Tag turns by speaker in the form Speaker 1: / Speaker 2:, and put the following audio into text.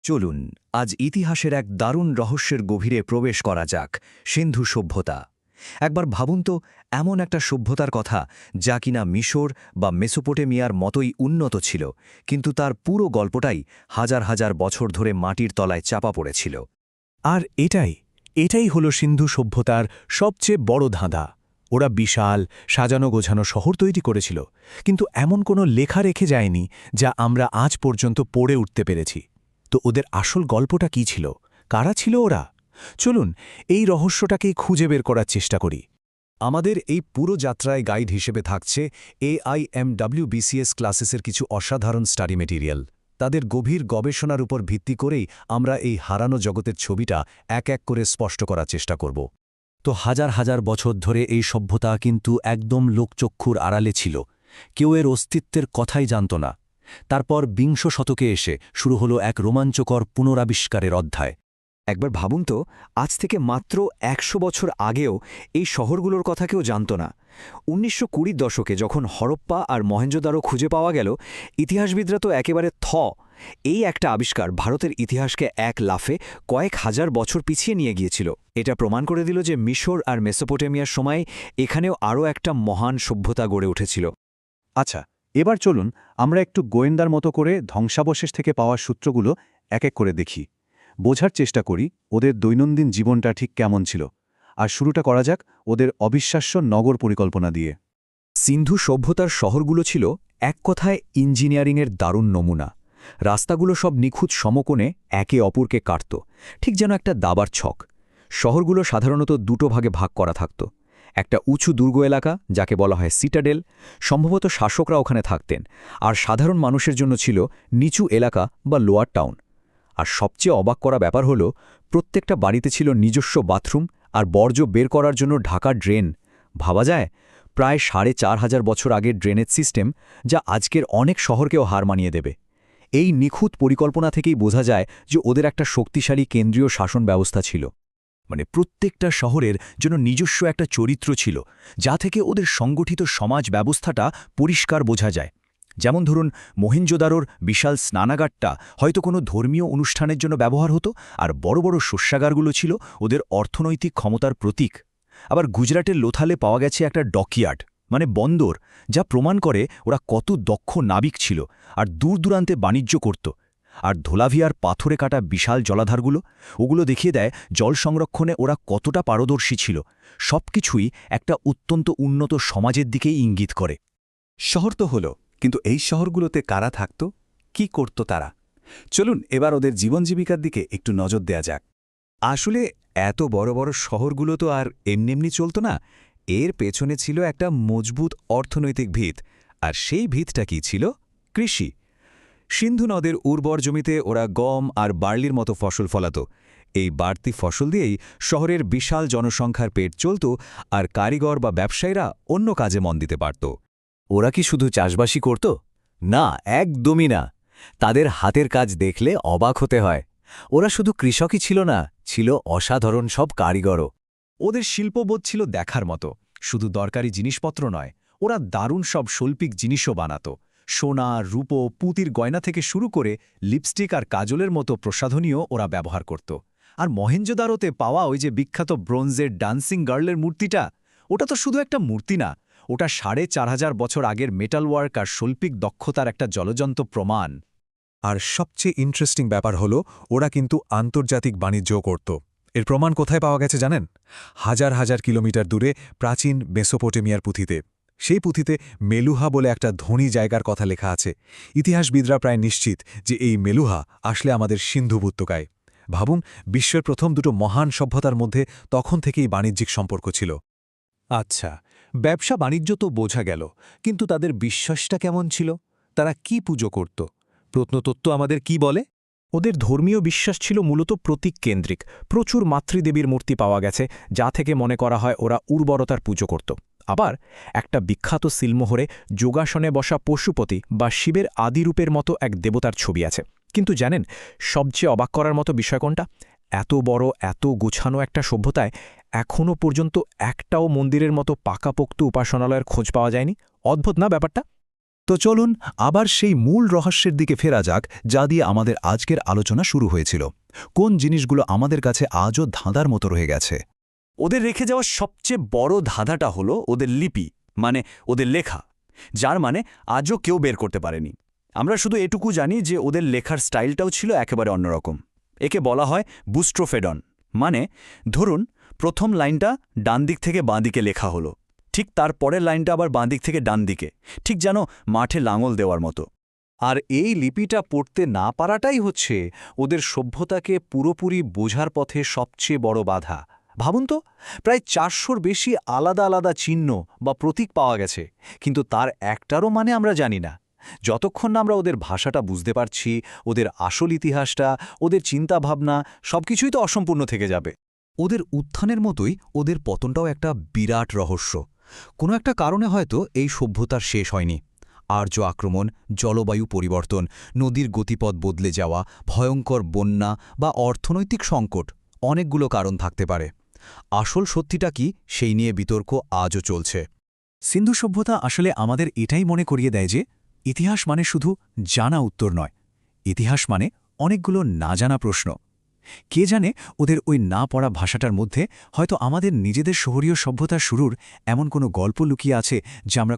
Speaker 1: চলুন আজ ইতিহাসের এক দারুণ রহস্যের গভীরে প্রবেশ করা যাক। সিন্ধু সভ্যতা। একবার ভাবুন তো, এমন একটা সভ্যতার কথা যা কিনা মিশর বা মেসোপটেমিয়ার মতোই উন্নত ছিল, কিন্তু তার পুরো গল্পটাই হাজার হাজার বছর ধরে মাটির তলায় চাপা পড়েছিল।
Speaker 2: আর এটাই হলো সিন্ধু সভ্যতার সবচেয়ে বড় ধাঁধা। ওরা বিশাল সাজানো গোছানো শহর তৈরি করেছিল, কিন্তু এমন কোনো লেখা রেখে যায়নি যা আমরা আজ পর্যন্ত পড়ে উঠতে পেরেছি। তো ওদের আসল গল্পটা কি ছিল? কারা ছিল ওরা? চলুন এই রহস্যটাকেই খুঁজে বের করার চেষ্টা করি।
Speaker 1: আমাদের এই পুরো যাত্রায় গাইড হিসেবে থাকছে AIMWBCS ক্লাসেসের কিছু অসাধারণ স্টাডি মেটেরিয়াল। তাদের গভীর গবেষণার উপর ভিত্তি করেই আমরা এই হারানো জগতের ছবিটা এক এক করে স্পষ্ট করার চেষ্টা করব।
Speaker 2: তো হাজার হাজার বছর ধরে এই সভ্যতা কিন্তু একদম লোকচক্ষুর আড়ালে ছিল। কেউ এর অস্তিত্বের কথাই জানত না। তারপর বিংশ শতকে এসে শুরু হলো এক রোমাঞ্চকর পুনরাবিষ্কারের অধ্যায়।
Speaker 1: একবার ভাবুন তো, আজ থেকে মাত্র ১০০ বছর আগেও এই শহরগুলোর কথা কেউ জানত না। ১৯২০ দশকে যখন হরপ্পা আর মহেঞ্জোদারো খুঁজে পাওয়া গেল, ইতিহাসবিদরা তো একেবারে এই একটা আবিষ্কার ভারতের ইতিহাসকে এক লাফে কয়েক হাজার বছর পিছিয়ে নিয়ে গিয়েছিল। এটা প্রমাণ করে দিল যে মিশর আর মেসোপটেমিয়ার সময় এখানেও আরও একটা মহান সভ্যতা গড়ে উঠেছিল।
Speaker 3: আচ্ছা, এবার চলুন আমরা একটু গোয়েন্দার মতো করে ধ্বংসাবশেষ থেকে পাওয়া সূত্রগুলো এক এক করে দেখি, বোঝার চেষ্টা করি ওদের দৈনন্দিন জীবনটা ঠিক কেমন ছিল। আর শুরুটা করা যাক ওদের অবিশ্বাস্য নগর পরিকল্পনা দিয়ে।
Speaker 1: সিন্ধু সভ্যতার শহরগুলো ছিল এক কথায় ইঞ্জিনিয়ারিংয়ের দারুণ নমুনা। রাস্তাগুলো সব নিখুঁত সমকোণে একে অপরকে কাটত, ঠিক যেন একটা দাবার ছক। শহরগুলো সাধারণত দুটো ভাগে ভাগ করা থাকত। একটা উঁচু দুর্গ এলাকা, যাকে বলা হয় সিটাডেল, সম্ভবত শাসকরা ওখানে থাকতেন, আর সাধারণ মানুষের জন্য ছিল নিচু এলাকা বা লোয়ার টাউন। আর সবচেয়ে অবাক করা ব্যাপার হলো, প্রত্যেকটা বাড়িতে ছিল নিজস্ব বাথরুম আর বর্জ্য বের করার জন্য ঢাকা ড্রেন। ভাবা যায়, প্রায় ৪,৫০০ বছর আগের ড্রেনেজ সিস্টেম, যা আজকের অনেক শহরকেও হার মানিয়ে দেবে। এই নিখুঁত পরিকল্পনা থেকেই বোঝা যায় যে ওদের একটা শক্তিশালী কেন্দ্রীয় শাসন ব্যবস্থা ছিল।
Speaker 2: মানে প্রত্যেকটা শহরের জন্য নিজস্ব একটা চরিত্র ছিল, যা থেকে ওদের সংগঠিত সমাজ ব্যবস্থাটা পরিষ্কার বোঝা যায়। যেমন ধরুন, মহেঞ্জোদারোর বিশাল স্নানাগারটা হয়তো কোনো ধর্মীয় অনুষ্ঠানের জন্য ব্যবহার হতো, আর বড় বড় শস্যাগারগুলো ছিল ওদের অর্থনৈতিক ক্ষমতার প্রতীক। আবার গুজরাটের লোথালে পাওয়া গেছে একটা ডকইয়ার্ড, মানে বন্দর, যা প্রমাণ করে ওরা কত দক্ষ নাবিক ছিল আর দূর দূরান্তে বাণিজ্য করত। আর ধোলাভিয়ার পাথরে কাটা বিশাল জলাধারগুলো, ওগুলো দেখিয়ে দেয় জল সংরক্ষণে ওরা কতটা পারদর্শী ছিল। সবকিছুই একটা অত্যন্ত উন্নত সমাজের দিকেই ইঙ্গিত করে।
Speaker 3: শহর তো হলো, কিন্তু এই শহরগুলোতে কারা থাকত, কি করত তারা? চলুন এবার ওদের জীবন জীবিকার দিকে একটু নজর দেয়া যাক।
Speaker 1: আসলে এত বড় বড় শহরগুলো তো আর এমনি চলত না। এর পেছনে ছিল একটা মজবুত অর্থনৈতিক ভিত, আর সেই ভিতটা কি ছিল? কৃষি। সিন্ধু নদের উর্বর জমিতে ওরা গম আর বার্লির মতো ফসল ফলাত। এই বাড়তি ফসল দিয়েই শহরের বিশাল জনসংখ্যার পেট চলত, আর কারিগর বা ব্যবসায়ীরা অন্য কাজে মন দিতে পারত।
Speaker 2: ওরা কি শুধু চাষবাসই করত? না, একদমই না। তাদের হাতের কাজ দেখলে অবাক হতে হয়। ওরা শুধু কৃষকই ছিল না, ছিল অসাধারণ সব কারিগরও।
Speaker 1: ওদের শিল্পবোধ ছিল দেখার মতো। শুধু দরকারি জিনিসপত্র নয়, ওরা দারুণ সব শৈল্পিক জিনিসও বানাত। সোনা, রূপো, পুঁতির গয়না থেকে শুরু করে লিপস্টিক আর কাজলের মতো প্রসাধনীও ওরা ব্যবহার করত। আর মহেঞ্জোদারোতে পাওয়া ওই যে বিখ্যাত ব্রোঞ্জের ডান্সিং গার্লের মূর্তিটা, ওটা তো শুধু একটা মূর্তি না, ওটা ৪,৫০০ বছর আগের মেটাল ওয়ার্ক আর শৈল্পিক দক্ষতার একটা জলজন্ত প্রমাণ।
Speaker 3: আর সবচেয়ে ইন্টারেস্টিং ব্যাপার হলো, ওরা কিন্তু আন্তর্জাতিক বাণিজ্যও করত। এর প্রমাণ কোথায় পাওয়া গেছে জানেন? হাজার হাজার কিলোমিটার দূরে প্রাচীন মেসোপটেমিয়ার পুঁথিতে। সেই পুঁথিতে মেলুহা বলে একটা ধনী জায়গার কথা লেখা আছে। ইতিহাসবিদরা প্রায় নিশ্চিত যে এই মেলুহা আসলে আমাদের সিন্ধু উপত্যকায়। ভাবুন, বিশ্বের প্রথম দুটো মহান সভ্যতার মধ্যে তখন থেকেই বাণিজ্যিক সম্পর্ক ছিল।
Speaker 2: আচ্ছা, ব্যবসা বাণিজ্য তো বোঝা গেল, কিন্তু তাদের বিশ্বাসটা কেমন ছিল? তারা কি পুজো করত? প্রত্নতত্ত্ব আমাদের কি বলে? ওদের ধর্মীয় বিশ্বাস ছিল মূলত প্রতীক কেন্দ্রিক। প্রচুর মাতৃদেবীর মূর্তি পাওয়া গেছে, যা থেকে মনে করা হয় ওরা উর্বরতার পুজো করত। আবার একটা বিখ্যাত সিলমোহরে যোগাসনে বসা পশুপতি বা শিবের আদিরূপের মতো এক দেবতার ছবি আছে। কিন্তু জানেন, সবচেয়ে অবাক করার মতো বিষয় কোনটা? এত বড়, এত গোছানো একটা সভ্যতায় এখনও পর্যন্ত একটাও মন্দিরের মতো পাকাপোক্ত উপাসনালয়ের খোঁজ পাওয়া যায়নি। অদ্ভুত না ব্যাপারটা? তো চলুন আবার সেই মূল রহস্যের দিকে ফেরা যাক, যা দিয়ে আমাদের আজকের আলোচনা শুরু হয়েছিল। কোন জিনিসগুলো আমাদের কাছে আজও ধাঁধার মতো রয়ে গেছে?
Speaker 4: ওদের রেখে যাওয়া সবচেয়ে বড় ধাঁধাটা হলো ওদের লিপি, মানে ওদের লেখা, যার মানে আজও কেউ বের করতে পারেনি। আমরা শুধু এটুকু জানি যে ওদের লেখার স্টাইলটাও ছিল একেবারে অন্যরকম। একে বলা হয় বুস্ট্রোফেডন, মানে ধরুন প্রথম লাইনটা ডান দিক থেকে বাঁ দিকে লেখা হলো, ঠিক তার পরের লাইনটা আবার বাঁ দিক থেকে ডান দিকে, ঠিক যেন মাঠে লাঙল দেওয়ার মতো।
Speaker 5: আর এই লিপিটা পড়তে না পারাটাই হচ্ছে ওদের সভ্যতাকে পুরোপুরি বোঝার পথে সবচেয়ে বড় বাধা। ভাবুন তো, প্রায় 400-র বেশি আলাদা আলাদা চিহ্ন বা প্রতীক পাওয়া গেছে, কিন্তু তার একটারও মানে আমরা জানি না। যতক্ষণ না আমরা ওদের ভাষাটা বুঝতে পারছি, ওদের আসল ইতিহাসটা, ওদের চিন্তাভাবনা সবকিছুই তো অসম্পূর্ণ থেকে যাবে।
Speaker 1: ওদের উত্থানের মতোই ওদের পতনটাও একটা বিরাট রহস্য। কোনো একটা কারণে হয়তো এই সভ্যতার শেষ হয়নি। আর্য আক্রমণ, জলবায়ু পরিবর্তন, নদীর গতিপথ বদলে যাওয়া, ভয়ঙ্কর বন্যা বা অর্থনৈতিক সংকট, অনেকগুলো কারণ থাকতে পারে। আসল সত্যিটা কি, সেই নিয়ে বিতর্ক আজও চলছে।
Speaker 2: সিন্ধু সভ্যতা আসলে আমাদের এটাই মনে করিয়ে দেয় যে ইতিহাস মানে শুধু জানা উত্তর নয়, ইতিহাস মানে অনেকগুলো না জানা প্রশ্ন। কে জানে ওদের ওই না পড়া ভাষাটার মধ্যে হয়তো আমাদের নিজেদের শহরীয় সভ্যতার শুরুর এমন কোনো গল্প লুকিয়ে আছে যা আমরা